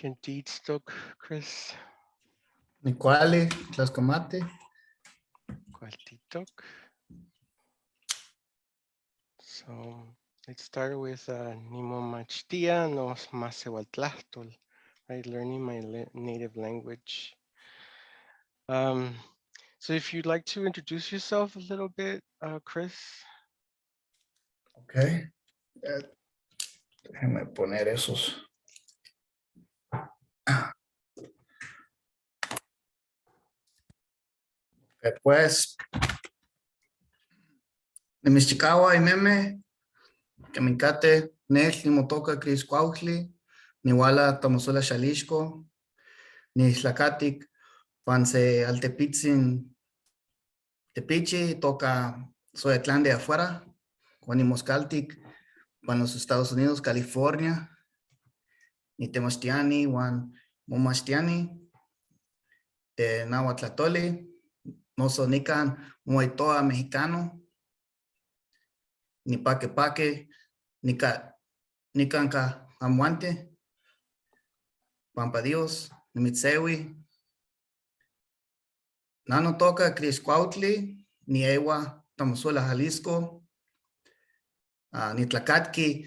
Kentitok, Chris. Nicuali, Tlascamate. Cualtitok. So let's start with Nimomachtia nos Masehualtlahtol, right? Learning my native language. So if you'd like to introduce yourself a little bit, Chris. Okay. Déjame poner esos. Pues, Nimichikawa y Meme, Kamikate, Nech, Nimotoka, Chris Cuautli, Niwala, Tomosola, Xalixco, Nislakatik, Panse Altepitzin, Tepichi, toca Soyatlán de afuera, Juanimoscaltic, Juan los Estados Unidos, California, Nitemostiani, Juan Momastiani, de Nahuatlatoli, Nosonican, Moitoa mexicano, Nipaque, Nicanca Amuante, Pampa Dios, Nimitsewi, Nano toca Chris Cuautli, Niewa, Tamuzuela, Jalisco, Nitlacatqui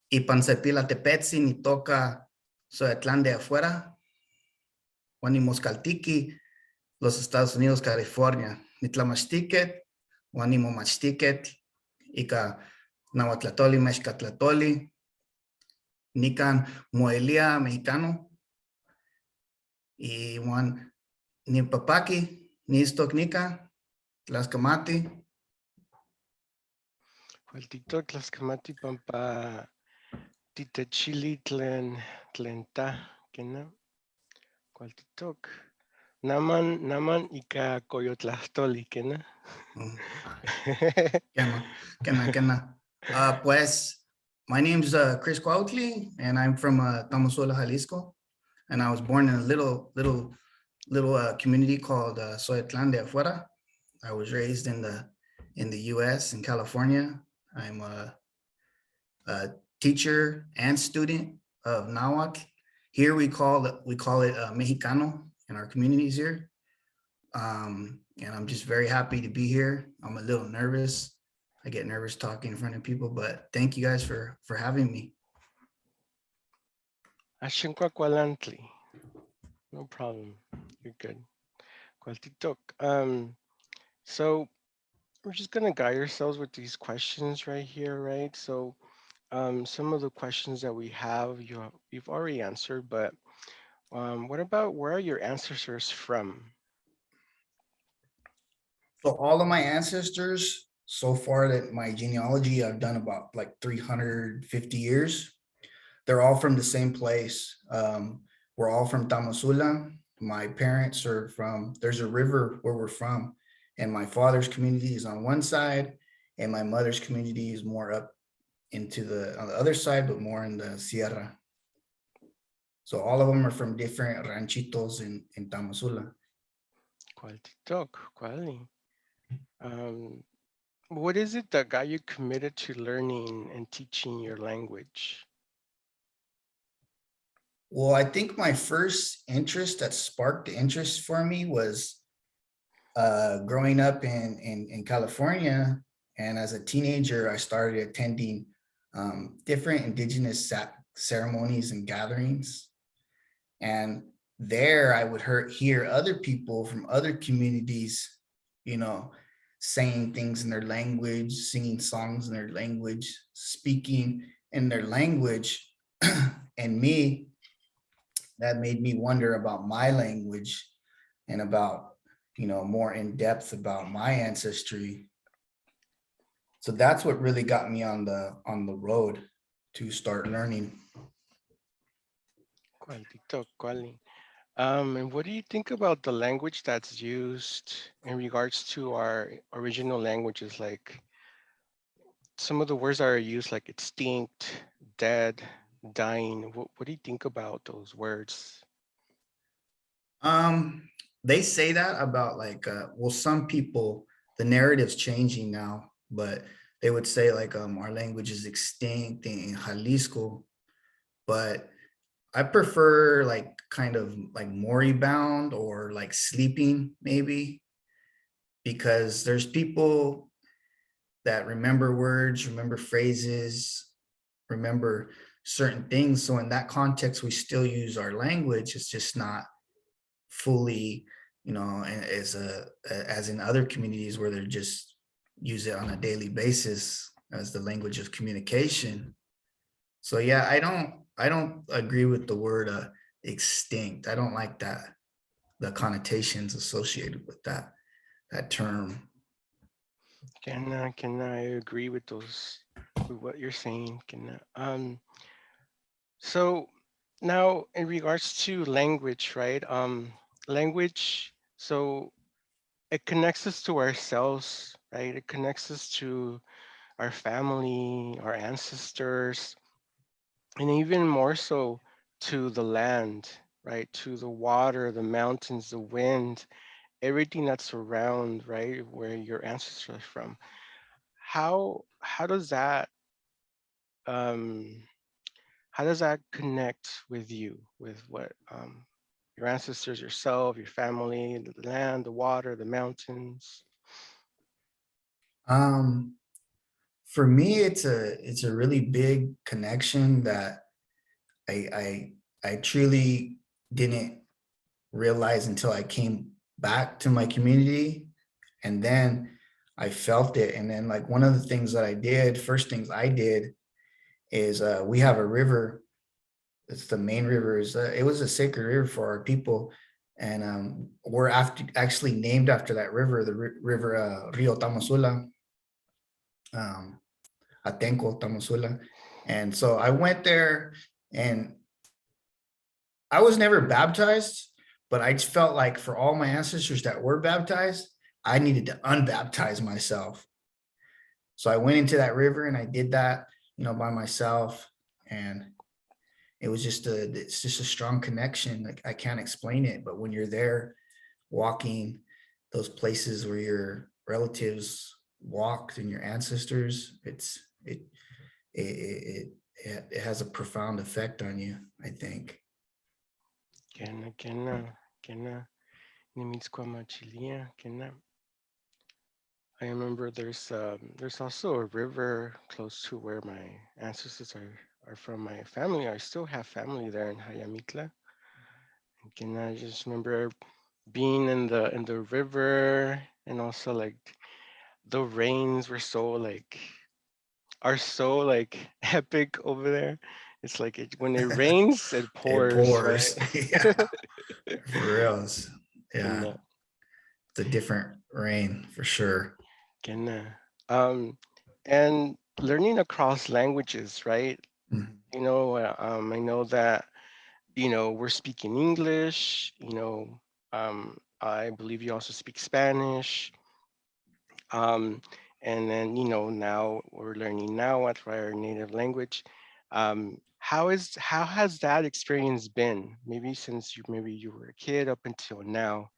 y Pansepila Tepetzi, ni toca Soyatlán de afuera, Juanimoscaltiqui, los Estados Unidos, California, Nitlamachtiquet, Juanimomachtiquet, Ica Nahuatlatoli, Mexcatlatoli, Nican Moelia, mexicano, y Juan Nipapaki, Nistok Nica, Tlascamati. Cualtitok, Tlascamati, Pampa, Titachili, Tlenta, Kena. Cualtitok. Naman ika Coyotlastoli, Kena. Kena. Pues, my name's Chris Cuautli, and I'm from Tamazula, Jalisco, and I was born in a little community called Soyatlán de Afuera. I was raised in the U.S. in California. I'm a teacher and student of Nahuatl. Here we call it Mexicano in our communities here. And I'm just very happy to be here. I'm a little nervous. I get nervous talking in front of people, but thank you guys for having me. Ashinquaqualantli. No problem. You're good. Cualtitok. So we're just gonna guide ourselves with these questions right here, right? So some of the questions that we have, you've already answered, but what about where are your ancestors from? So all of my ancestors, so far that my genealogy, I've done about like 350 years. They're all from the same place. We're all from Tamazula. My parents are from, there's a river where we're from, and my father's community is on one side, and my mother's community is more up into on the other side, but more in the Sierra. So all of them are from different ranchitos in Tamazula. Cualtitok, Cuali. What is it that got you committed to learning and teaching your language? Well, I think my first interest that sparked the interest for me was growing up in California. And as a teenager, I started attending different indigenous ceremonies and gatherings. And there I would hear other people from other communities, saying things in their language, singing songs in their language, speaking in their language. And that made me wonder about my language and about, more in depth about my ancestry. So that's what really got me on the road to start learning. And what do you think about the language that's used in regards to our original languages? Like some of the words that are used, like extinct, dead, dying. What do you think about those words? They say that about well, some people, the narrative's changing now, but they would say our language is extinct in Jalisco, but I prefer like kind of like moribund or like sleeping maybe, because there's people that remember words, remember phrases, remember certain things. So in that context, we still use our language. It's just not fully, as in other communities where they're just use it on a daily basis as the language of communication. So yeah, I don't agree with the word extinct. I don't like that, the connotations associated with that term. Can I agree with those, with what you're saying? So now in regards to language, right? Language, so it connects us to ourselves, right? It connects us to our family, our ancestors, and even more so to the land, right? To the water, the mountains, the wind, everything that's around, right? Where your ancestors are from. How does that um how does that connect with you, with what your ancestors, yourself, your family, the land, the water, the mountains? Um, for me, it's a really big connection that I truly didn't realize until I came back to my community, and then I felt it. And then like one of the things that I did, first things I did is we have a river. It's the main river. It was a sacred river for our people, and we're actually named after that river, the river Rio Tamasula, um, Atenco Tamasula. And so I went there, and I was never baptized, but I just felt like for all my ancestors that were baptized, I needed to unbaptize myself. So I went into that river and I did that, by myself. And it's just a strong connection. Like I can't explain it, but when you're there walking those places where your relatives walked and your ancestors, it, it has a profound effect on you, I think. Kena, Nimitzquamachilia, Kena. I remember there's also a river close to where my ancestors are from. My family, I still have family there in Hayamitla. And I just remember being in the river, and also like the rains were so like are so like epic over there. It's like when it rains, it It pours, right? pours. Yeah, for reals. And Yeah, it's a different rain for sure. can um and learning across languages, right? Mhm. I know that we're speaking English. I believe you also speak Spanish. Um, and then now we're learning Nahuatl, right, our native language. How has that experience been? Maybe since you were a kid up until now,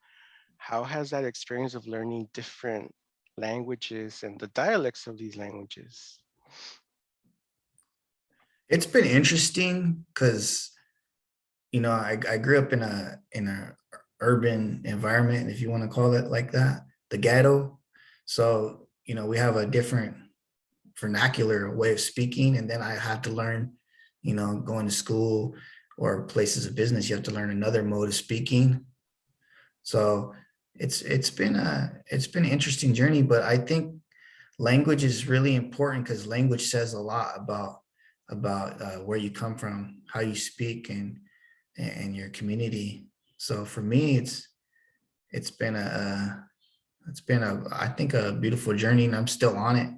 how has that experience of learning different languages and the dialects of these languages? It's been interesting because I grew up in a urban environment, if you want to call it like that, the ghetto. So we have a different vernacular way of speaking, and then I had to learn, going to school or places of business, you have to learn another mode of speaking. So it's been an interesting journey, but I think language is really important because language says a lot about where you come from, how you speak, and your community. So for me, it's been I think a beautiful journey, and I'm still on it.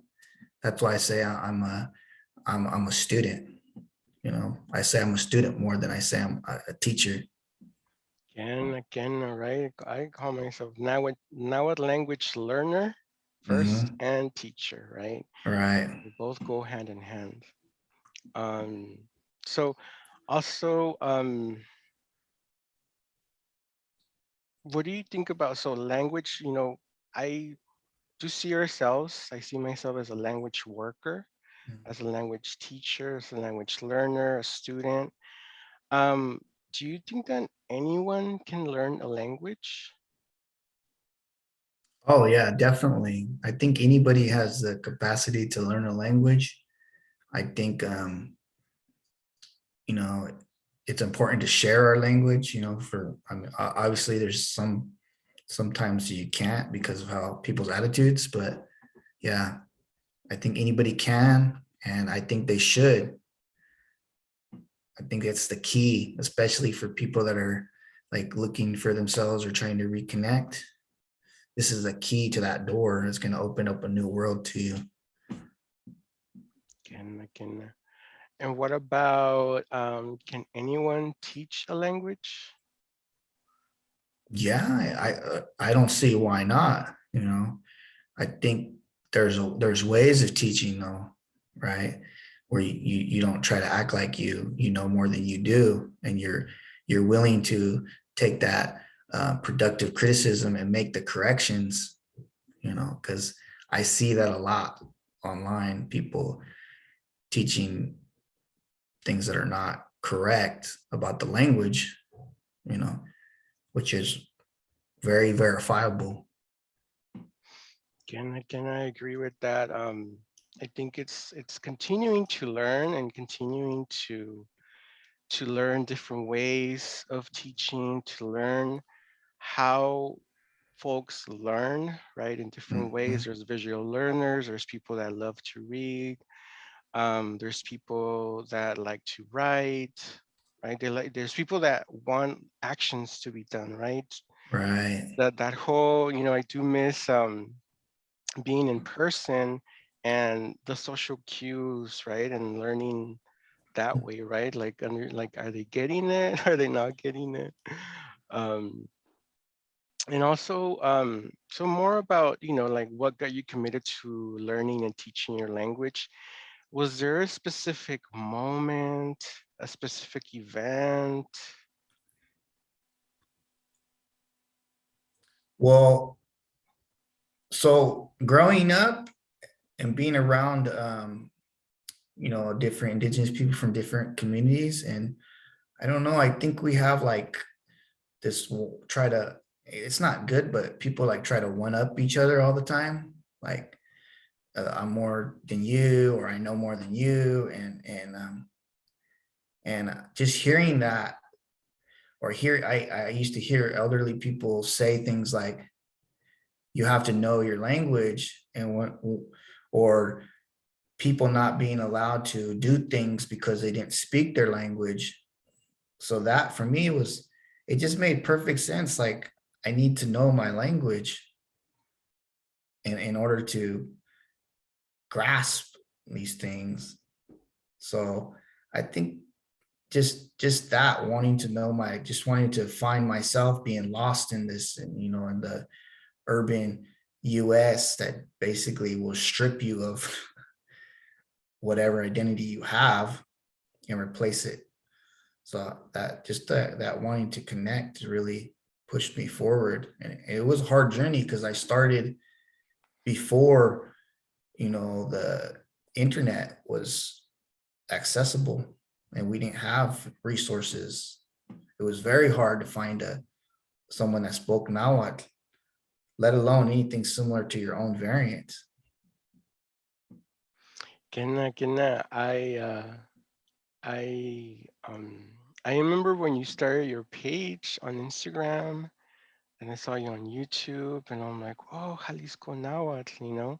That's why I say I'm a student. I say I'm a student more than I say I'm a teacher. Again, all right. I call myself Nahuatl language learner first Hmm. and teacher, right? Right. They both go hand in hand. Um, so also, what do you think about language? I do see ourselves. I see myself as a language worker, as a language teacher, as a language learner, a student. Um, do you think that anyone can learn a language? Oh yeah, definitely. I think anybody has the capacity to learn a language. I think you know, it's important to share our language, for I mean, obviously there's sometimes you can't because of how people's attitudes, but yeah, I think anybody can, and I think they should. I think that's the key, especially for people that are like looking for themselves or trying to reconnect. This is a key to that door. It's going to open up a new world to you. Can. And what about can anyone teach a language? Yeah, I don't see why not. I think there's ways of teaching though, right? Where you don't try to act like you know more than you do, and you're willing to take that productive criticism and make the corrections. Because I see that a lot online. People teaching things that are not correct about the language, you know, which is very verifiable. Can I agree with that? I think it's continuing to learn and continuing to learn different ways of teaching, to learn how folks learn, right, in different ways. Mhm. There's visual learners, there's people that love to read, there's people that like to write, right? There's people that want actions to be done, right? Right. That whole, I do miss being in person and the social cues, right? And learning that way, right? Like, are they getting it? Are they not getting it? Um, and also, so more about, like what got you committed to learning and teaching your language. Was there a specific moment, a specific event? Well, so growing up and being around, different indigenous people from different communities, and I don't know, I think we have like this try to, it's not good, but people like try to one up each other all the time. Like I'm more than you, or I know more than you, and just hearing that, or I used to hear elderly people say things like, you have to know your language, or people not being allowed to do things because they didn't speak their language. So that for me it just made perfect sense. Like I need to know my language in order to grasp these things. So I think just that, wanting to know just wanting to find myself, being lost in this, and in the urban US that basically will strip you of whatever identity you have and replace it. So that wanting to connect really pushed me forward. And it was a hard journey because I started before, the internet was accessible, and we didn't have resources. It was very hard to find someone that spoke Nahuatl, let alone anything similar to your own variant. Can I I remember when you started your page on Instagram and I saw you on YouTube and I'm like, oh, Jalisco Nahuatl,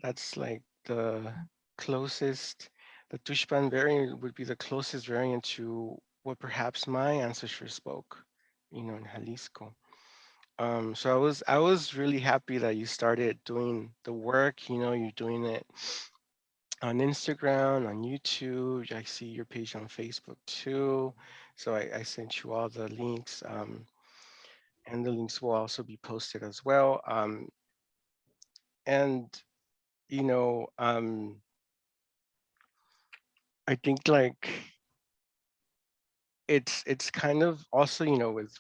that's like the closest, the Tuxpan variant would be the closest variant to what perhaps my ancestors spoke, in Jalisco. So I was really happy that you started doing the work, you're doing it on Instagram, on YouTube. I see your page on Facebook too. So I sent you all the links, and the links will also be posted as well. And you know, I think like it's kind of also,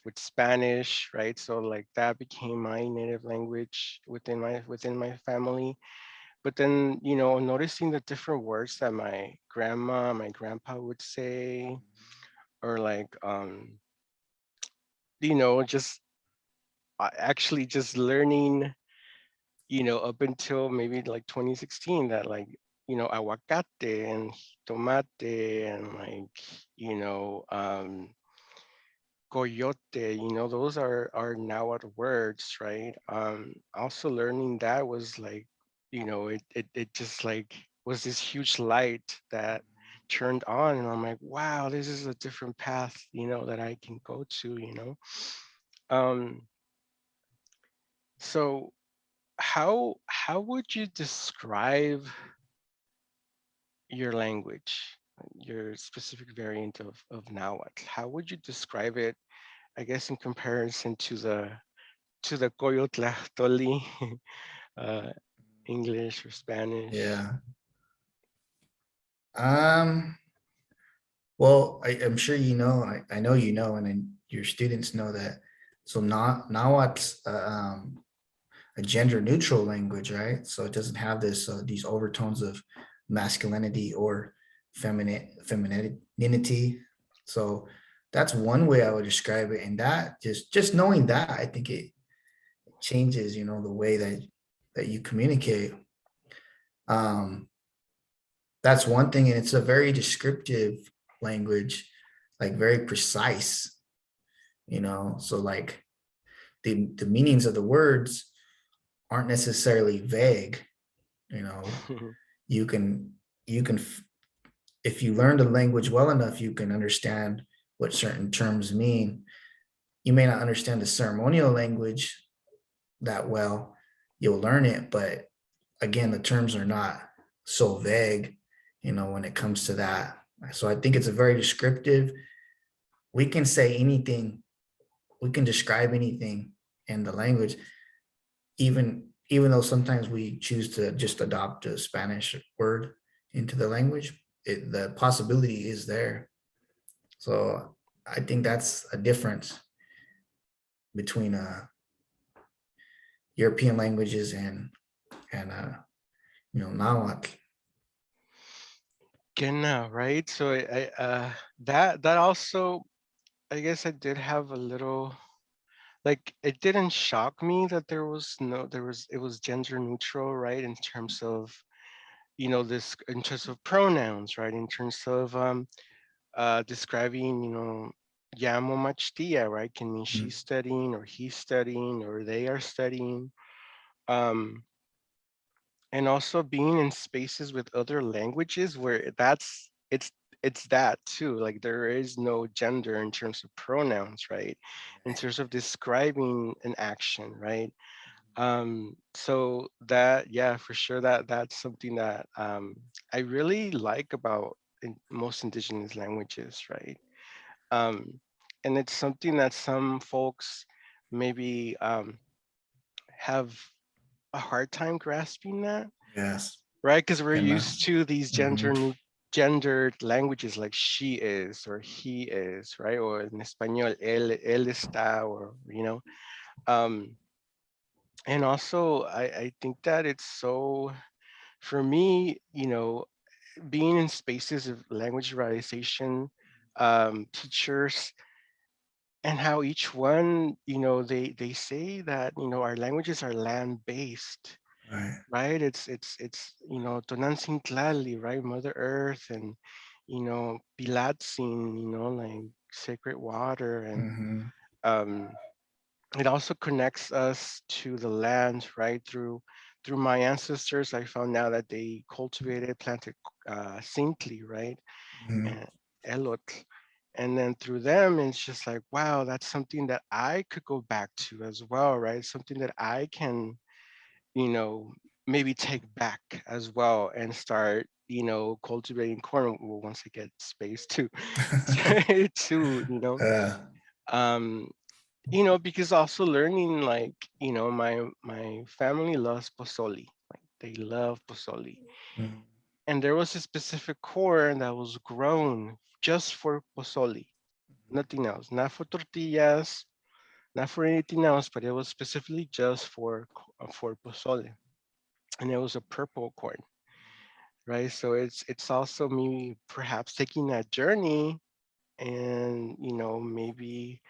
with Spanish, right? So like that became my native language within my family. But then, noticing the different words that my grandma, my grandpa would say, or like just actually just learning, up until maybe like 2016, that like, aguacate and tomate and like, you know, coyote, those are Nahuatl words, right? Also learning that was like, it just like was this huge light that turned on, and I'm like, wow, this is a different path, that I can go to. Um, so how would you describe your language, your specific variant of Nahuatl? How would you describe it, I guess, in comparison to the Coyotlahtoli, uh, English or Spanish? Yeah. Um, well, I'm sure you know, I know you know, and then your students know that. So now it's a gender neutral language, right? So it doesn't have this these overtones of masculinity or femininity. So that's one way I would describe it. And that just knowing that, I think it changes, the way that you communicate. Um, that's one thing, and it's a very descriptive language, like very precise, so like the meanings of the words aren't necessarily vague. you know you can you can if you learn the language well enough, you can understand what certain terms mean. You may not understand the ceremonial language that well. You'll learn it, but again, the terms are not so vague, when it comes to that. So I think it's a very descriptive. We can say anything, we can describe anything in the language, even though sometimes we choose to just adopt a Spanish word into the language, the possibility is there. So I think that's a difference between European languages and Nahuatl. Genau, right? So that also, I guess I did have a little, like, it didn't shock me that it was gender neutral, right? In terms of, this, in terms of pronouns, right? In terms of describing, llamo machtia, right? Can mean Mm. she's studying or he's studying or they are studying. Um, and also being in spaces with other languages where it's that too. Like there is no gender in terms of pronouns, right? In terms of describing an action, right? So that, yeah, for sure, that's something that I really like about most indigenous languages, right? um, and it's something that some folks maybe have a hard time grasping that, Yes. right? Because we're And used to these gendered languages like she is or he is, right? Or in español, él está, or um, and also I think that it's so, for me, being in spaces of language realization, teachers, and how each one, they say that, our languages are land based, right. right? It's Tonancintlali, right? Mother Earth, and Pilatzin, like sacred water, and Hmm. um it also connects us to the land, right? Through my ancestors, I found out that they cultivated, planted Sintli, right? Hmm. And Elotl. And then through them, it's just like, wow, that's something that I could go back to as well, right? Something that I can, you know, maybe take back as well and start, cultivating corn, well, once I get space to, to, uh, um, because also learning, like, my family loves pozole, like they love pozole. mm, And there was a specific corn that was grown just for pozole, nothing else, not for tortillas, not for anything else, but it was specifically just for pozole, and it was a purple corn, right? So it's also me perhaps taking that journey and maybe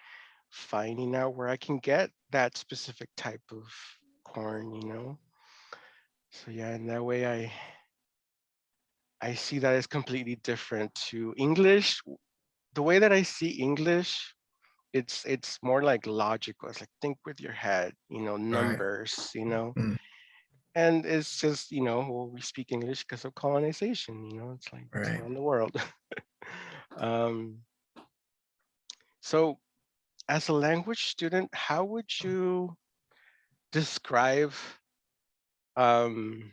finding out where I can get that specific type of corn. So yeah, and that way I see that it's completely different to English. The way that I see English, it's more like logical. It's like think with your head, Right. numbers. Mm, And it's just, well, we speak English because of colonization, it's like it's right. around the world. um, so as a language student, how would you describe um,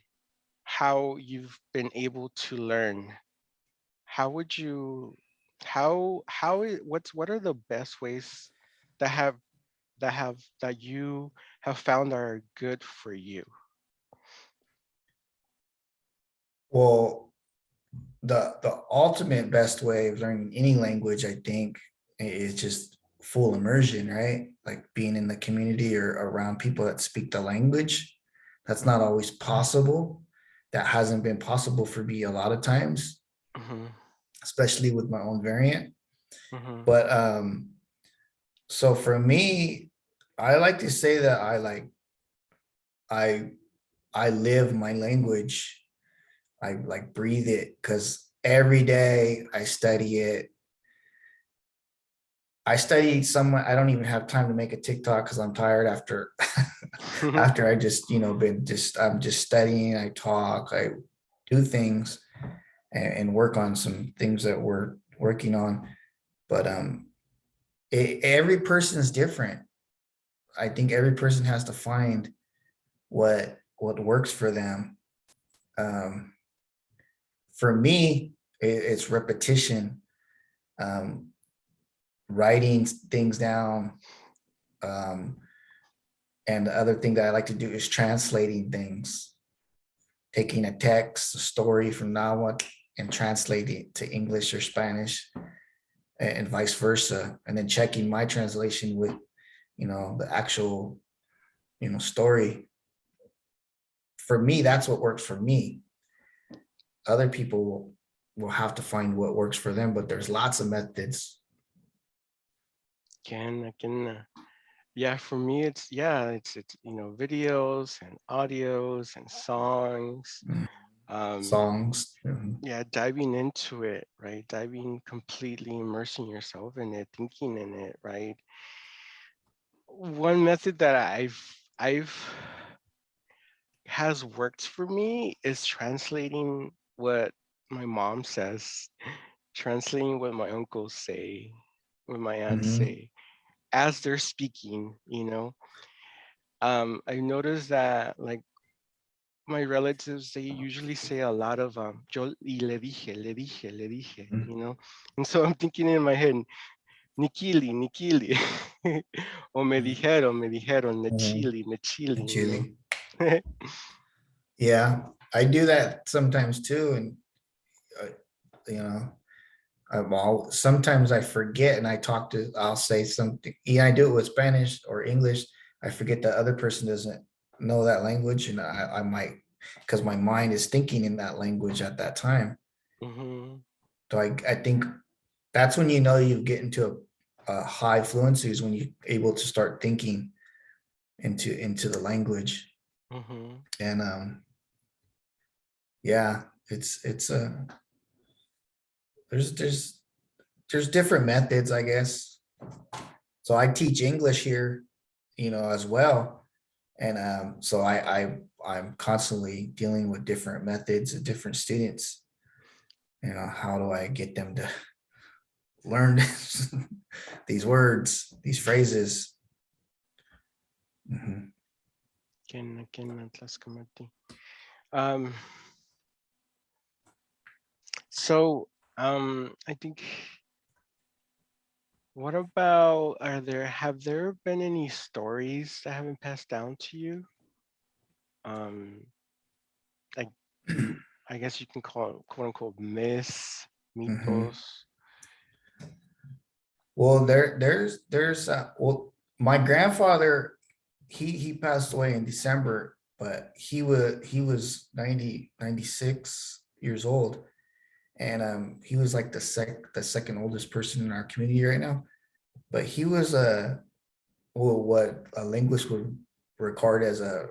how you've been able to learn? How would you what are the best ways that have that you have found are good for you? Well, the ultimate best way of learning any language, I think, is just full immersion, right? Like being in the community or around people that speak the language. That's not always possible. That hasn't been possible for me a lot of times, Hmm. especially with my own variant. Hmm. But so for me, I like to say that I I live my language. I like breathe it because every day I study it. I study some. I don't even have time to make a TikTok because I'm tired after after I just been just I'm just studying. I talk. I do things and work on some things that we're working on. But every person is different. I think every person has to find what works for them. Um, for me, it's repetition, um, writing things down. Um, and the other thing that I like to do is translating things, taking a text, a story from Nahuatl, and translating it to English or Spanish, and vice versa, and then checking my translation with the actual story. For me, that's what works for me. Other people will have to find what works for them, but there's lots of methods. Yeah, for me, it's videos and audios and songs. Mm, Um, songs. Mhm. yeah, diving into it, right? Diving completely, immersing yourself in it, thinking in it, right? One method that I've has worked for me is translating what my mom says, translating what my uncles say, what my aunts Mhm. say as they're speaking. I noticed that like my relatives, they usually say a lot of yo y le dije, and so I'm thinking in my head, Nikili, Nikili, or me dijeron, Mhm. Nechili, Nechili, Chile. you Yeah, I do that sometimes too, and uh, you know, sometimes I forget, and I'll say something. Yeah, I do it with Spanish or English. I forget the other person doesn't know that language, and I might, because my mind is thinking in that language at that time. Mm-hmm, So I think that's when you get into a high fluency is when you're able to start thinking into the language. mm-hmm. And yeah, it's there's different methods, I guess. So I teach English here, as well. And so I'm constantly dealing with different methods and different students. How do I get them to learn these words, these phrases? Mhm. Ken Tlaxcamati. Um, so I think what about have there been any stories that have been passed down to you? Um, like I guess you can call it quote unquote myths, Mhm. mitos. Well, well, my grandfather, he passed away in December, but he was 96 years old, and he was like the second oldest person in our community right now. But he was a what a linguist would record as a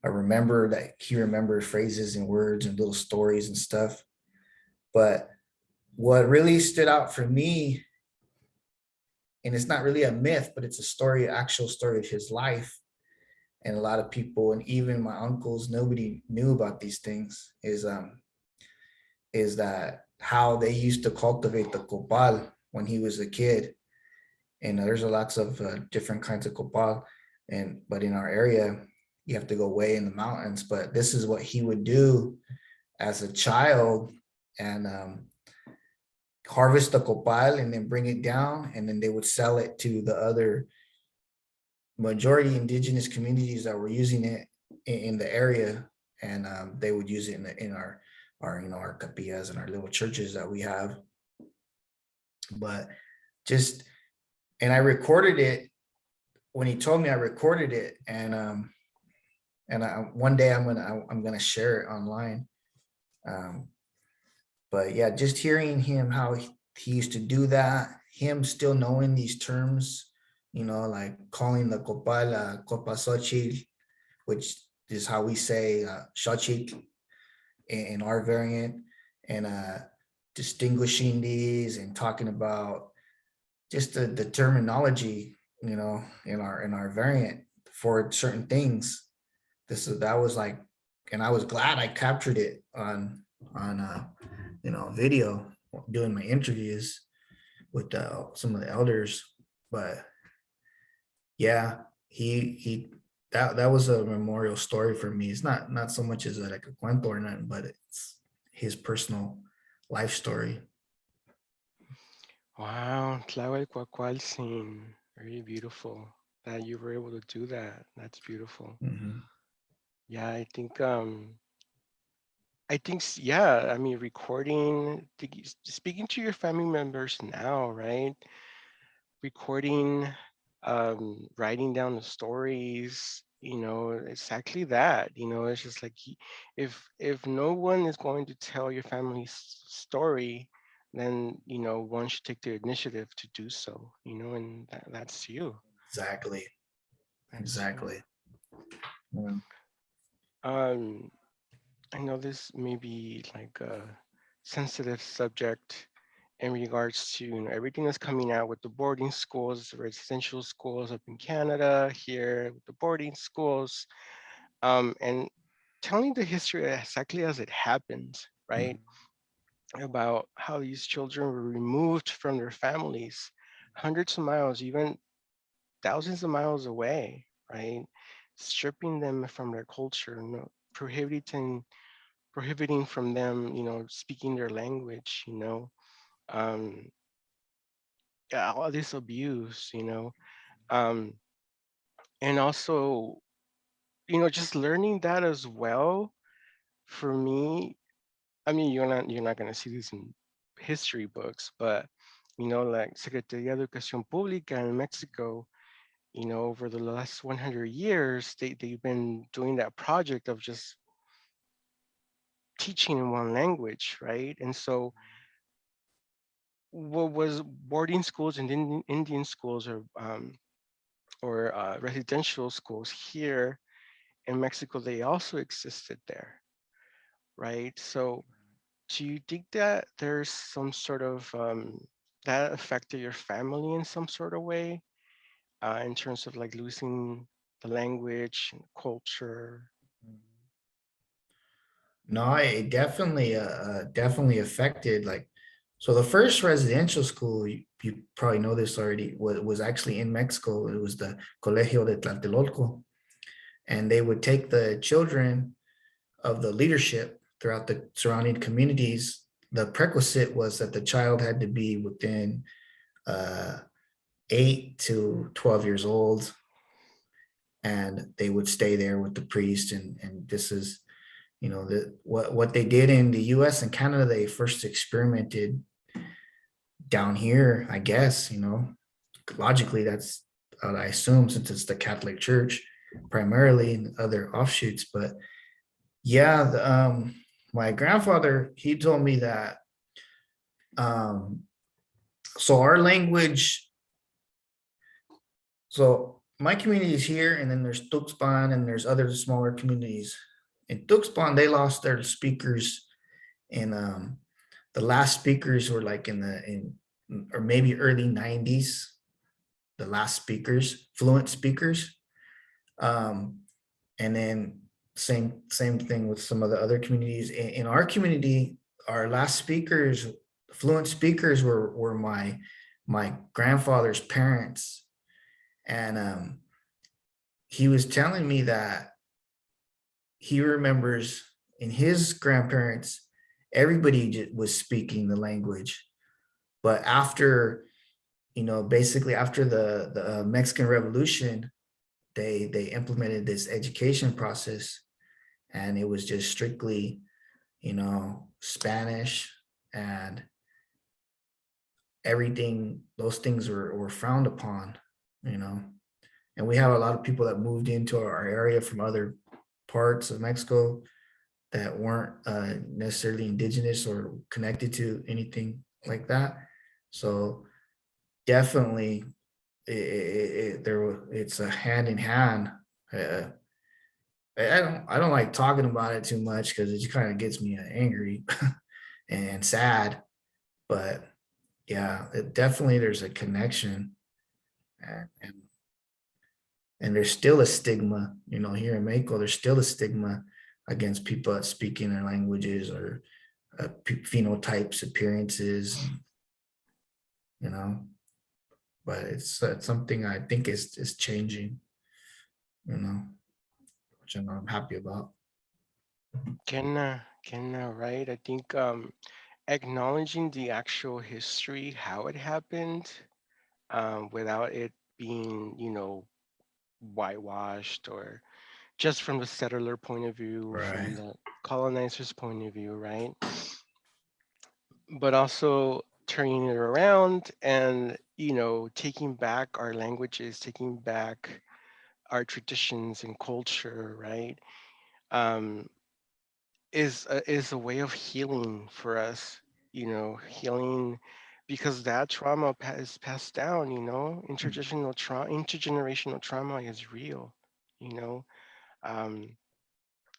remember that he remembers phrases and words and little stories and stuff. But what really stood out for me, and it's not really a myth, but it's a story, actual story of his life. And a lot of people, and even my uncles, nobody knew about these things. Is that how they used to cultivate the copal when he was a kid? And there's lots of different kinds of copal, and but in our area, you have to go way in the mountains. But this is what he would do as a child, and harvest the copal and then bring it down, and then they would sell it to the other majority indigenous communities that were using it in the area, and they would use it in our our capillas and our little churches that we have. But just, and I recorded it when he told me. I recorded it, and one day I'm gonna share it online. Um, but yeah, just hearing him how he used to do that, him still knowing these terms, like calling the copal copa xochitl, which is how we say xochitl in our variant, and distinguishing these and talking about just the terminology, in our variant for certain things. That was like, and I was glad I captured it on video doing my interviews with some of the elders. But yeah, he that was a memorial story for me. It's not so much as like a cuento or nothing, but it's his personal life story. Wow, Tlahuelcoacualtzin. Very beautiful that you were able to do that. That's beautiful. Mhm. Yeah, yeah, I mean, recording, speaking to your family members now, right? Recording, writing down the stories, exactly that. It's just like if no one is going to tell your family's story, then one should take the initiative to do so. And that's you. Exactly. That's you. Exactly. Yeah. Um, I know this may be like a sensitive subject in regards to everything that's coming out with the boarding schools, the residential schools up in Canada, here with the boarding schools, and telling the history exactly as it happened, right? About how these children were removed from their families, hundreds of miles, even thousands of miles away, right? Stripping them from their culture, prohibiting from them, speaking their language, um, yeah, all this abuse, um, and also, just learning that as well. For me, I mean, you're not gonna see this in history books, but like Secretaría de Educación Pública in Mexico, over the last 100 years, they've been doing that project of just teaching in one language, right? And so what was boarding schools and Indian schools or residential schools here in Mexico, they also existed there, right? So do you think that there's some sort of that affected your family in some sort of way, in terms of like losing the language and culture? No, it definitely definitely affected, like, so the first residential school, you probably know this already, was actually in Mexico. It was the Colegio de Tlatelolco, and they would take the children of the leadership throughout the surrounding communities. The prerequisite was that the child had to be within uh 8 to 12 years old, and they would stay there with the priest. And this is, what they did in the US and Canada. They first experimented down here, I guess. Logically, that's what I assume, since it's the Catholic Church primarily, and other offshoots. But yeah, my grandfather, he told me that um, so our language, so my community is here, and then there's Tuxpan, and there's other smaller communities. In Tuxpan, they lost their speakers, and the last speakers were like in or maybe early 90s, the last speakers, fluent speakers. Um, and then same thing with some of the other communities. In our community, our last speakers, fluent speakers were my grandfather's parents. And he was telling me that he remembers in his grandparents, everybody was speaking the language. But after, basically after the Mexican Revolution, they implemented this education process, and it was just strictly, Spanish, and everything, those things were frowned upon, you know. And we have a lot of people that moved into our area from other parts of Mexico that weren't necessarily indigenous or connected to anything like that. So definitely, it's a hand in hand. Uh, I don't like talking about it too much because it kind of gets me angry and sad. But yeah, definitely there's a connection, and there's still a stigma. Here in Mexico, there's still a stigma against people that speaking their languages, or phenotypes, appearances, you know. But it's something I think is changing, you know, which I'm happy about. Right? I think acknowledging the actual history, how it happened, without it being, whitewashed, or just from the settler point of view, from Right. the colonizer's point of view, right? But also turning it around and, taking back our languages, taking back our traditions and culture, right? Um, is a way of healing for us, healing, because that trauma is passed down, intergenerational trauma is real, you know. Um,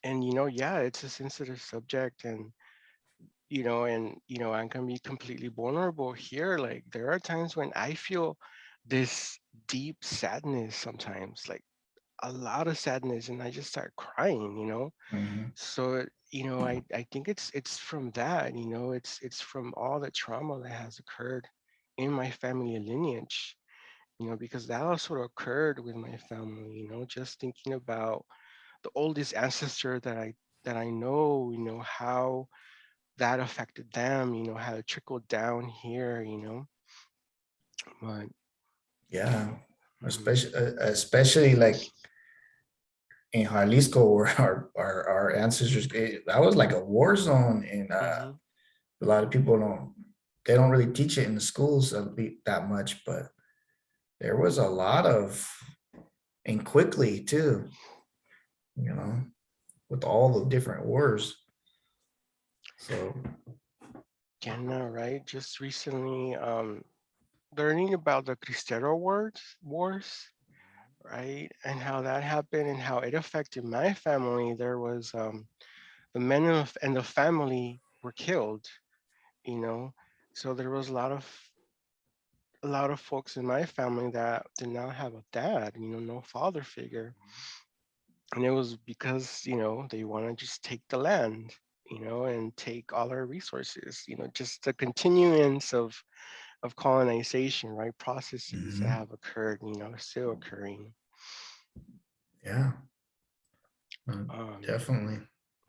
and yeah, it's a sensitive subject, and I'm gonna be completely vulnerable here. Like, there are times when I feel this deep sadness sometimes, like a lot of sadness, and I just start crying, Mhm. so, I think it's from that, it's from all the trauma that has occurred in my family lineage, because that also occurred with my family, just thinking about the oldest ancestor that I know, how that affected them, how it trickled down here, but Yeah, mhm, especially like in Jalisco, where our ancestors, that was like a war zone, and mhm. a lot of people they don't really teach it in the schools that much, but there was a lot of, and quickly too, you know, with all the different wars. So Yeah, no, right, just recently learning about the Cristero wars, right? And how that happened and how it affected my family. There was the men and the family were killed, you know. So there was a lot of folks in my family that did not have a dad, no father figure. And it was because, they want to just take the land, and take all our resources, just the continuance of colonization, right? Processes that mhm, have occurred, are still occurring. yeah, Um, definitely.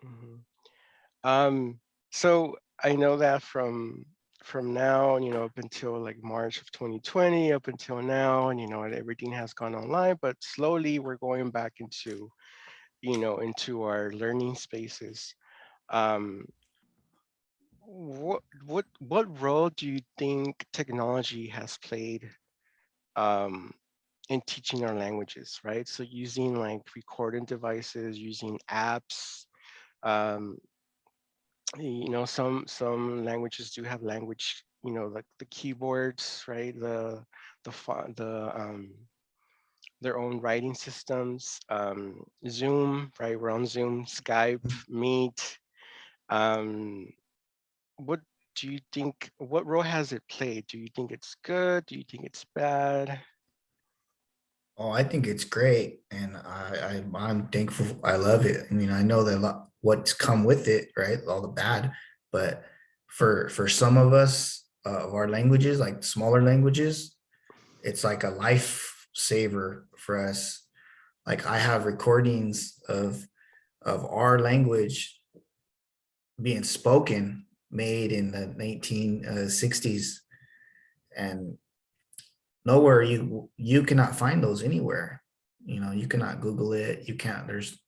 mhm. Um, so I know that from now, up until like March of 2020, up until now, and everything has gone online, but slowly we're going back into our learning spaces. Um, what role do you think technology has played um, in teaching our languages, right? So using like recording devices, using apps, um, some languages do have language, like the keyboards, right? Their own writing systems. Zoom, right? We're on Zoom, Skype, Meet. Um, what do you think? What role has it played? Do you think it's good? Do you think it's bad? Oh, I think it's great, and I'm thankful. I love it. I mean, I know that what's come with it, right? All the bad, but for some of us of our languages, like smaller languages, it's like a lifesaver for us. Like I have recordings of our language being spoken, made in the 1960s, and nowhere you cannot find those anywhere. You cannot Google it. You can't. There's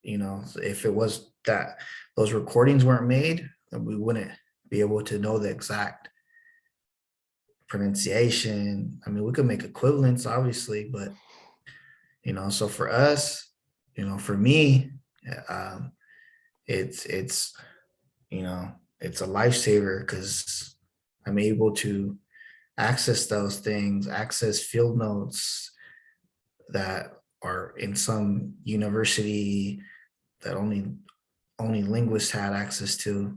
if it was that those recordings weren't made, then we wouldn't be able to know the exact pronunciation. I mean, we could make equivalents, obviously, but so for us, for me, um, it's it's a lifesaver because I'm able to access those things, access field notes that are in some university that only linguists had access to,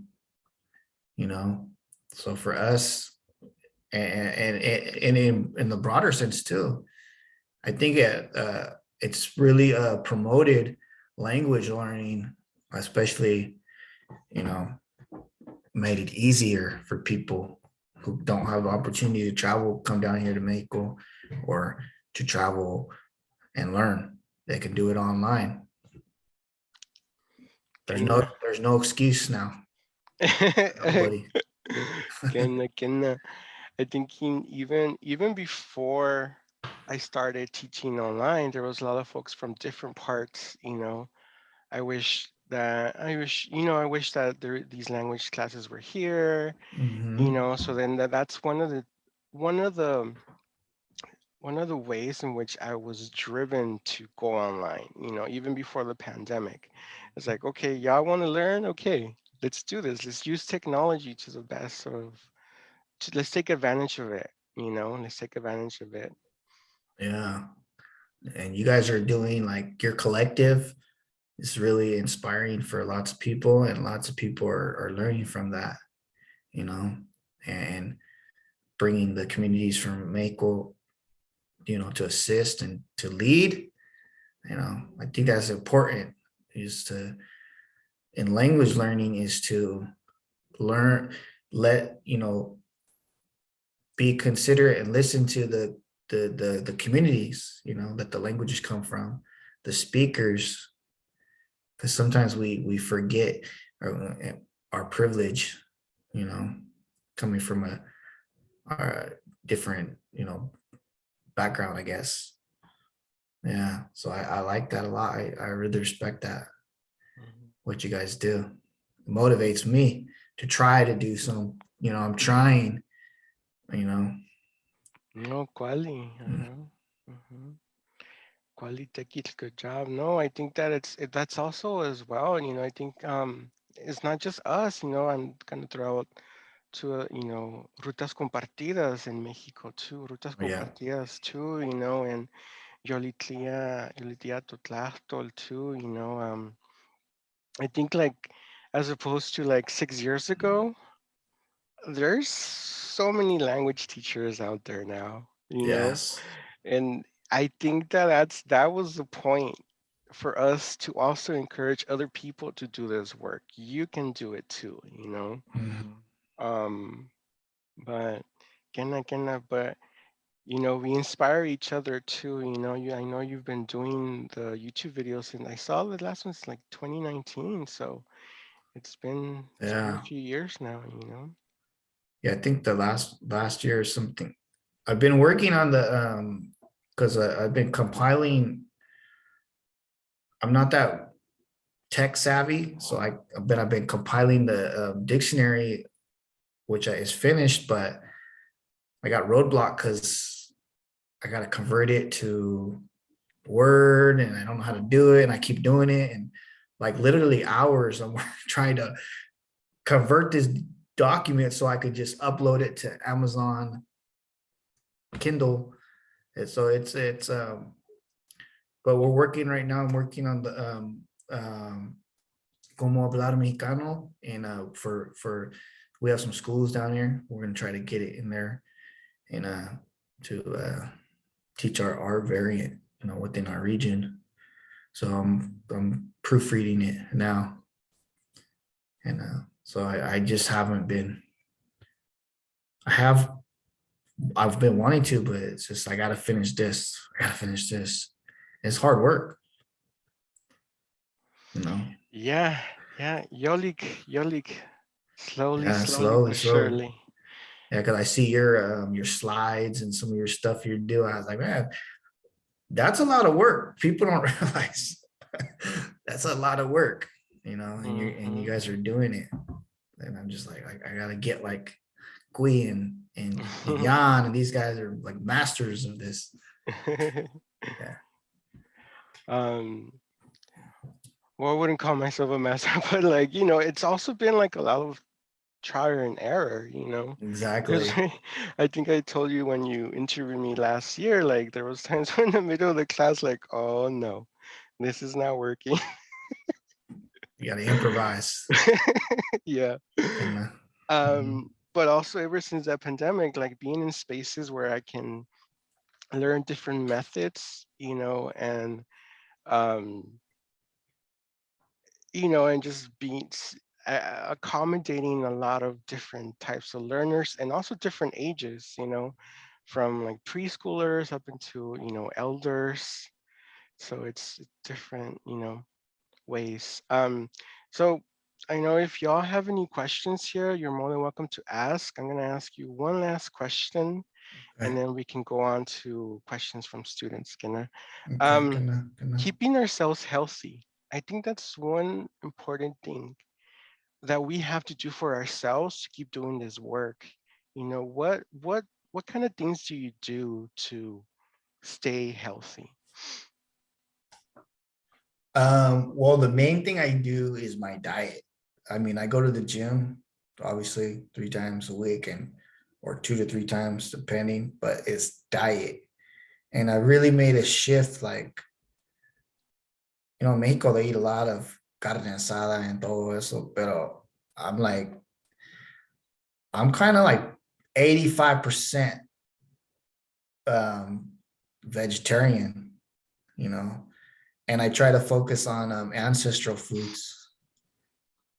you know. So for us, and in the broader sense too, I think it's really promoted language learning, especially you know made it easier for people who don't have the opportunity to travel, come down here to Mexico, or to travel and learn. They can do it online. There's Can no there's no excuse now. Nobody. can I think even before I started teaching online, there was a lot of folks from different parts. I wish that these language classes were here. Mhm. So then that's one of the ways in which I was driven to go online, even before the pandemic. It's like, okay, y'all want to learn? Okay, let's do this. Let's use technology to the best let's take advantage of it, let's take advantage of it. Yeah. And you guys are doing like your collective is really inspiring for lots of people, and lots of people are learning from that, you know, and bringing the communities from Mako, to assist and to lead. I think that's important, is to in language learning is to learn, let be considerate and listen to the communities, that the languages come from, the speakers, because sometimes we forget our privilege, you know, coming from a different, background, I guess. Yeah. So I like that a lot. I really respect that, Mhm. what you guys do. It motivates me to try to do some, I'm trying, you know. No, quali. Mm. Uh-huh. Hmm. Quali Tekit, good job. No, I think that that's also as well. I think it's not just us. I'm gonna throw out to Rutas Compartidas in Mexico too. Rutas Oh, yeah. Compartidas too. And Yolitia Totlachtol too. I think like as opposed to like 6 years ago, there's so many language teachers out there now. Yes. And I think that was the point for us to also encourage other people to do this work. You can do it too. Mhm. Um, but but we inspire each other too. I know you've been doing the YouTube videos, and I saw the last one's like 2019, so it's been a Yeah. few years now. Yeah. I think the last year or something. I've been working on the because I've been compiling. I'm not that tech savvy, so I've been compiling the dictionary, which is finished, but I got roadblock because I got to convert it to Word, and I don't know how to do it, and I keep doing it, and like literally hours of trying to convert this document so I could just upload it to Amazon Kindle. And so it's but we're working right now. I'm working on the Como Hablar Mexicano, and for we have some schools down here. We're gonna try to get it in there and to teach our art variant, within our region. So I'm proofreading it now, and so I just haven't been. I've been wanting to, but it's just I gotta finish this. I gotta finish this. It's hard work, you know. Yeah, yeah. Yolik. Slowly, Yeah, slowly slowly, but slowly. surely. Yeah, because I see your slides and some of your stuff you're doing. I was like, man, that's a lot of work. People don't realize that's a lot of work, and you Hmm. guys are doing it. And I'm just like, I gotta get like Gui and Jan, and these guys are like masters of this. Yeah. um, well, I wouldn't call myself a master, but like, it's also been like a lot of trial and error. Because Exactly. I think I told you when you interviewed me last year, like there was times in the middle of the class, like, oh no, this is not working. You gotta improvise. Yeah. And But also ever since that pandemic, like being in spaces where I can learn different methods, and um, and just accommodating a lot of different types of learners and also different ages, from like preschoolers up into, elders. So it's different, ways. So I know if y'all have any questions here, you're more than welcome to ask. I'm going to ask you one last question, and okay, then we can go on to questions from students. okay, Um, gonna. Keeping ourselves healthy. I think that's one important thing that we have to do for ourselves to keep doing this work. What kind of things do you do to stay healthy? Well, the main thing I do is my diet. I mean, I go to the gym, obviously 3 times a week, and or 2 to 3 times depending, but it's diet. And I really made a shift. Like, in Mexico, they eat a lot of carne asada and todo eso, pero I'm like, I'm kind of like 85% um, vegetarian, you know, and I try to focus on ancestral foods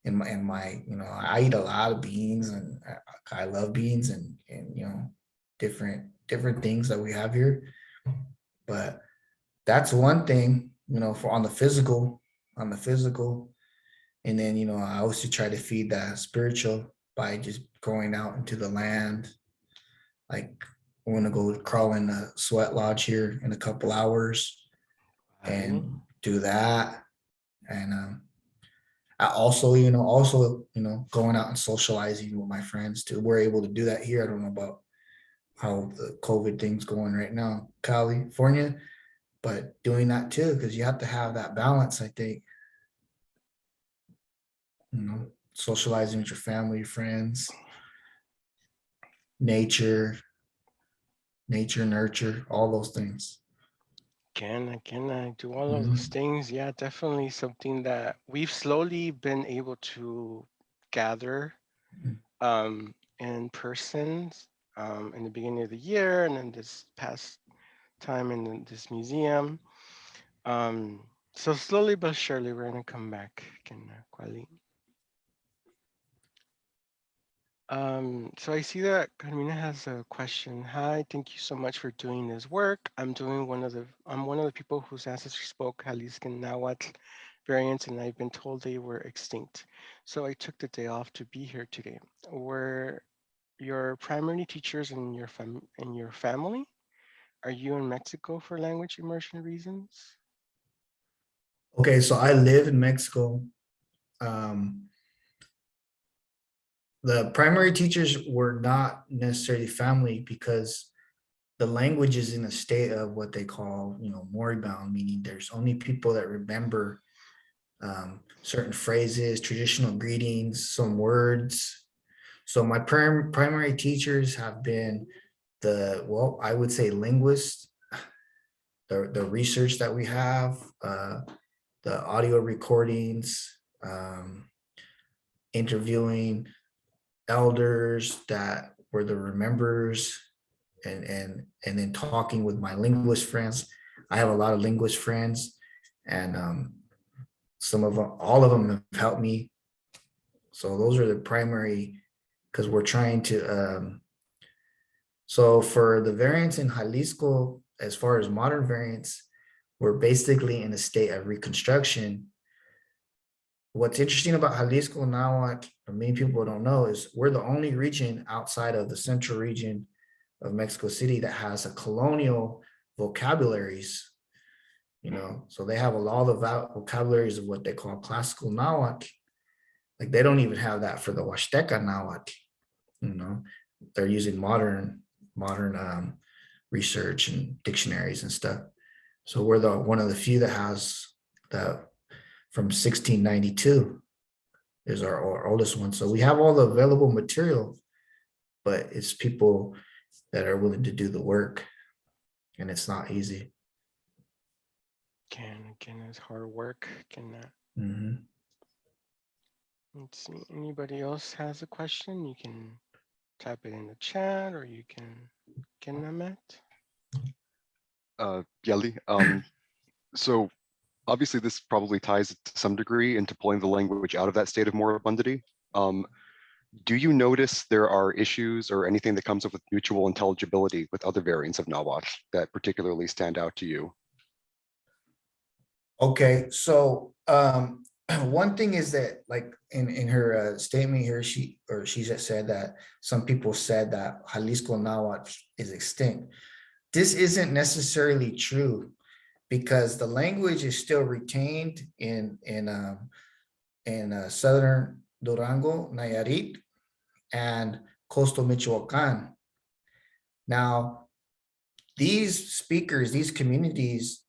in my I eat a lot of beans, and I love beans, and different things that we have here. But that's one thing, for on the physical. And then, I also try to feed that spiritual by just going out into the land. Like, I'm gonna go crawl in the sweat lodge here in a couple hours Vale. and do that. And I also going out and socializing with my friends too. We're able to do that here. I don't know about how the COVID thing's going right now, California, but doing that too, because you have to have that balance, I think, socializing with your family, friends, nature, nurture, all those things. Can I do all of those Mhm. things? Yeah, definitely something that we've slowly been able to gather in person in the beginning of the year and then this past time in this museum. So slowly but surely we're gonna come back. Quali. So I see that Carmina has a question. Hi, thank you so much for doing this work. I'm one of the people whose ancestors spoke Jaliscan Nahuatl variants, and I've been told they were extinct. So I took the day off to be here today. Were your primary teachers in your family? Are you in Mexico for language immersion reasons? Okay, so I live in Mexico. Um, the primary teachers were not necessarily family because the language is in a state of what they call, moribund, meaning there's only people that remember certain phrases, traditional greetings, some words. So my primary teachers have been well, I would say linguists, the research that we have, the audio recordings, interviewing elders that were the remembers, and then talking with my linguist friends. I have a lot of linguist friends, and some of them, all of them have helped me. So those are the primary, because we're trying to. So for the variants in Jalisco, as far as modern variants, we're basically in a state of reconstruction. What's interesting about Jalisco now, what many people don't know, is we're the only region outside of the central region of Mexico City that has a colonial vocabularies. So they have all the vocabularies of what they call classical Nahuatl. Like they don't even have that for the Huasteca Nahuatl. They're using modern research and dictionaries and stuff. So we're one of the few that has that from 1692 is our oldest one. So we have all the available material, but it's people that are willing to do the work, and it's not easy. Again, it's hard work. Mhm. Let's see. Anybody else has a question? You can type it in the chat, or you can Matt. Yali, so obviously this probably ties to some degree into pulling the language out of that state of moribundity. Do you notice there are issues or anything that comes up with mutual intelligibility with other variants of Nahuatl that particularly stand out to you? Okay, so one thing is that, like in her statement here, she just said that some people said that Jalisco Nahuatl is extinct. This isn't necessarily true, because the language is still retained in southern Durango, Nayarit, and coastal Michoacan. Now, these speakers, these communities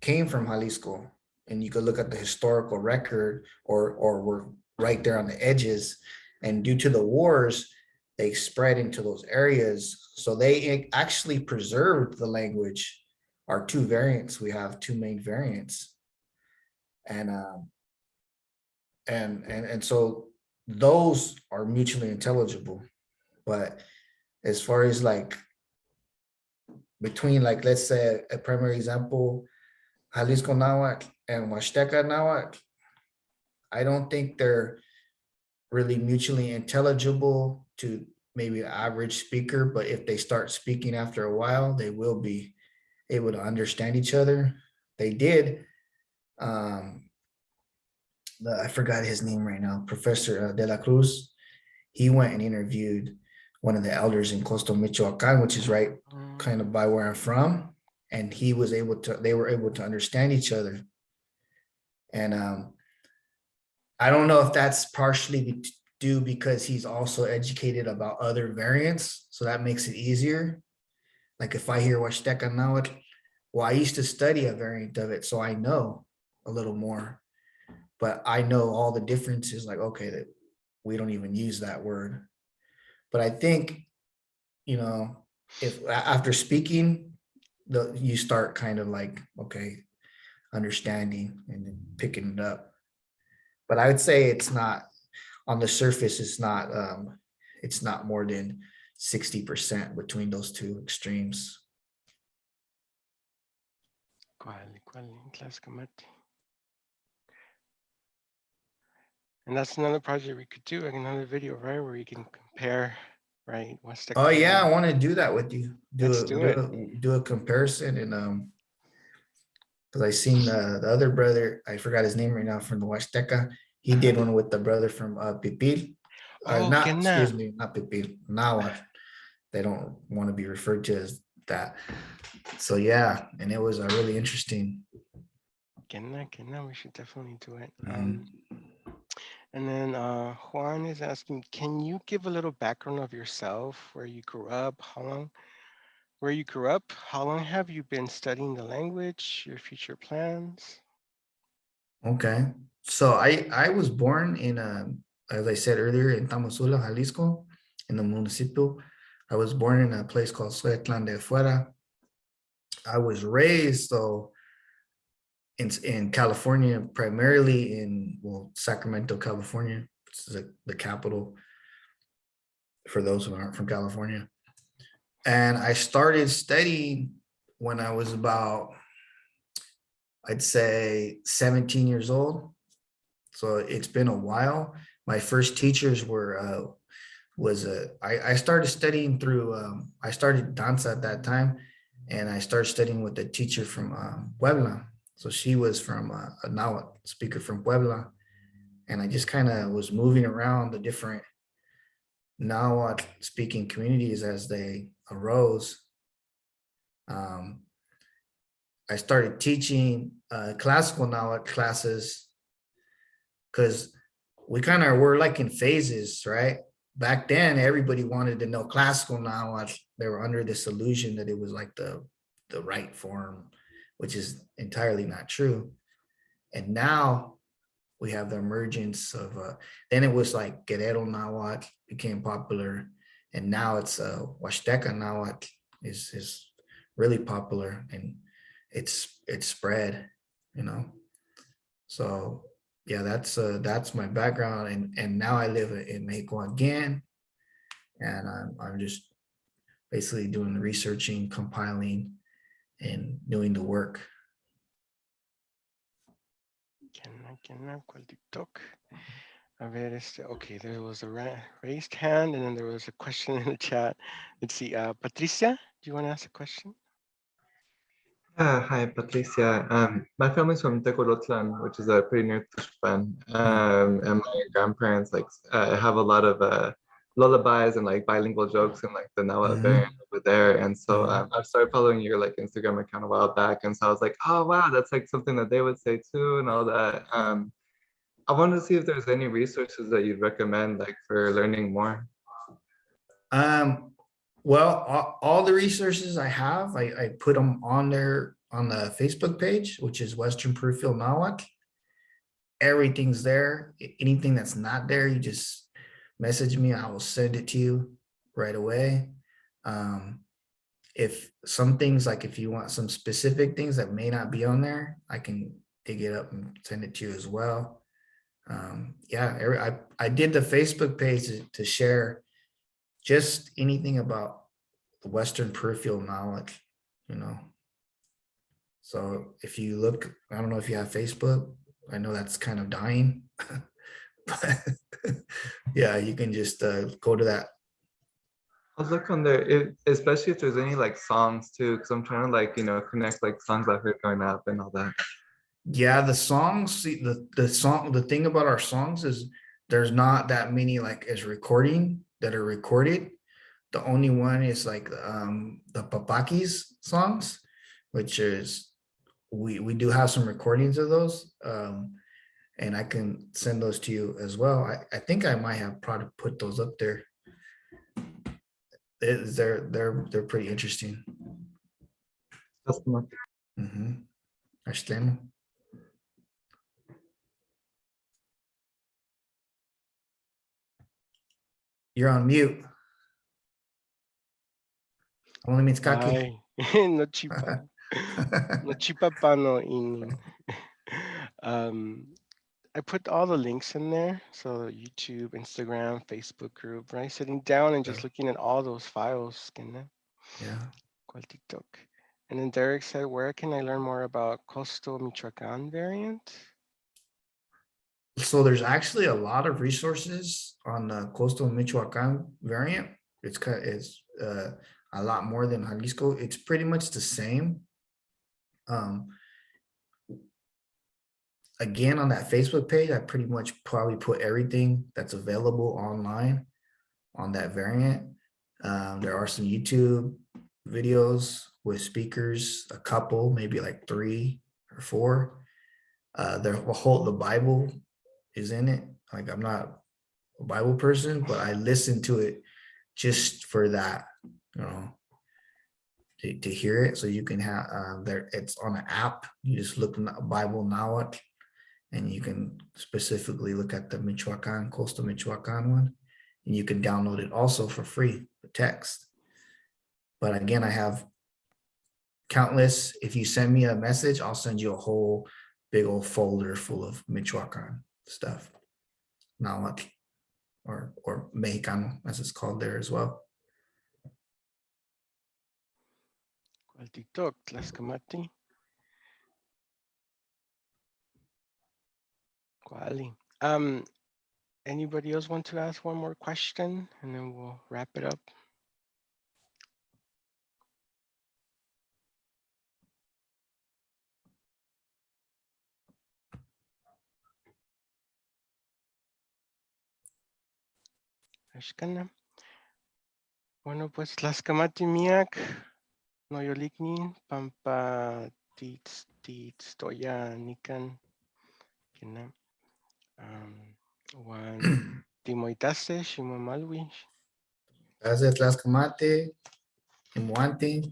came from Jalisco, and you could look at the historical record, or were right there on the edges. And due to the wars, they spread into those areas. So they actually preserved the language. Our two variants, we have two main variants, and so those are mutually intelligible. But as far as like between, like, let's say a primary example, Jalisco Nahuatl and Huasteca Nahuatl, I don't think they're really mutually intelligible to maybe an average speaker, but if they start speaking after a while, they will be able to understand each other. They did. I forgot his name right now, Professor De La Cruz. He went and interviewed one of the elders in Coastal Michoacan, which is right kind of by where I'm from. And they were able to understand each other. And I don't know if that's partially due because he's also educated about other variants. So that makes it easier. Like if I hear Huasteca Nahuatl, well, I used to study a variant of it, so I know a little more. But I know all the differences, like, okay, that we don't even use that word. But I think, if after speaking, you start kind of like, okay, understanding and then picking it up. But I would say it's not, on the surface, it's not more than 60% between those two extremes. And that's another project we could do, like another video, right, where you can compare, right? Oh yeah, I want to do that with you. Let's do it. Do a comparison, and because I seen the other brother, I forgot his name right now, from the Huasteca. He did one with the brother from Pipil. Excuse me, not Pipil, Nahuatl. They don't want to be referred to as that. So yeah, and it was really interesting. We should definitely do it. And then Juan is asking, can you give a little background of yourself, where you grew up, how long have you been studying the language, your future plans? Okay. So I was born in as I said earlier, in Tamazula, Jalisco, in the municipio. I was born in a place called Suetlan de Fuera. I was raised though in California, primarily in, well, Sacramento, California. It's the capital for those who aren't from California. And I started studying when I was about, I'd say 17 years old. So it's been a while. My first teachers were I started studying through I started dance at that time, and I started studying with a teacher from Puebla. So she was from a Nahuatl speaker from Puebla, and I just kind of was moving around the different Nahuatl speaking communities as they arose. I started teaching classical Nahuatl classes because we kind of were like in phases, right? Back then, everybody wanted to know classical Nahuatl. They were under this illusion that it was like the right form, which is entirely not true. And now we have the emergence of, then it was like Guerrero Nahuatl became popular. And now it's Huasteca Nahuatl is really popular, and it's spread, you know? So yeah, that's my background, and now I live in Mexico again, and I'm just basically doing the researching, compiling, and doing the work. ¿Cuál TikTok? A ver, okay, there was a raised hand, and then there was a question in the chat. Let's see, Patricia, do you want to ask a question? Hi, Patricia. My family's from Tecolotlan, which is pretty near Tuxpan. And my grandparents have a lot of lullabies and like bilingual jokes and like the Nahuatl variant over there. And so I started following your like Instagram account a while back, and so I was like, oh wow, that's like something that they would say too and all that. I wanted to see if there's any resources that you'd recommend like for learning more. Well, all the resources I have, I put them on there on the Facebook page, which is Western Peripheral Nahuatl. Everything's there. Anything that's not there, you just message me. I will send it to you right away. If some things, like if you want some specific things that may not be on there, I can dig it up and send it to you as well. Yeah, I did the Facebook page to share just anything about the Western Peripheral Nahuatl, you know. So if you look, I don't know if you have Facebook. I know that's kind of dying, but yeah, you can just go to that. I'll look on there, especially if there's any like songs too, because I'm trying to like, you know, connect like songs I heard growing up and all that. Yeah, the songs, the thing about our songs is there's not that many like as recording that are recorded. The only one is like the Papakis songs, which is we do have some recordings of those. And I can send those to you as well. I think I might have probably put those up there. They're pretty interesting. Understand? You're on mute. Only means kaki. No chipa. No chipa pano in. I put all the links in there. So YouTube, Instagram, Facebook group, right? Sitting down and just looking at all those files. Yeah. ¿Cuál TikTok? And then Derek said, where can I learn more about Coastal Michoacan variant? So there's actually a lot of resources on the Coastal Michoacan variant. It's a lot more than Jalisco. It's pretty much the same. Again, on that Facebook page, I pretty much probably put everything that's available online on that variant. There are some YouTube videos with speakers, a couple, maybe like 3 or 4. The Bible is in it. Like, I'm not a Bible person, but I listen to it just for that, you know, to hear it. So you can have there, it's on an app. You just look Bible Nahuatl, And you can specifically look at the Michoacan, coastal Michoacan one. And you can download it also for free, the text. But again, I have countless. If you send me a message, I'll send you a whole big old folder full of Michoacan stuff. Nahuatl or Mexicano, as it's called there as well. Cualtitoc, Tlascamati. Cuali. Anybody else want to ask one more question and then we'll wrap it up? Ashkana. Bueno, pues Tlascamati miak, noyoliknin, pampa titstoya nikan. Kina. Wan timoitase, shimomalwi. That's it, Tlascamate, Imuante.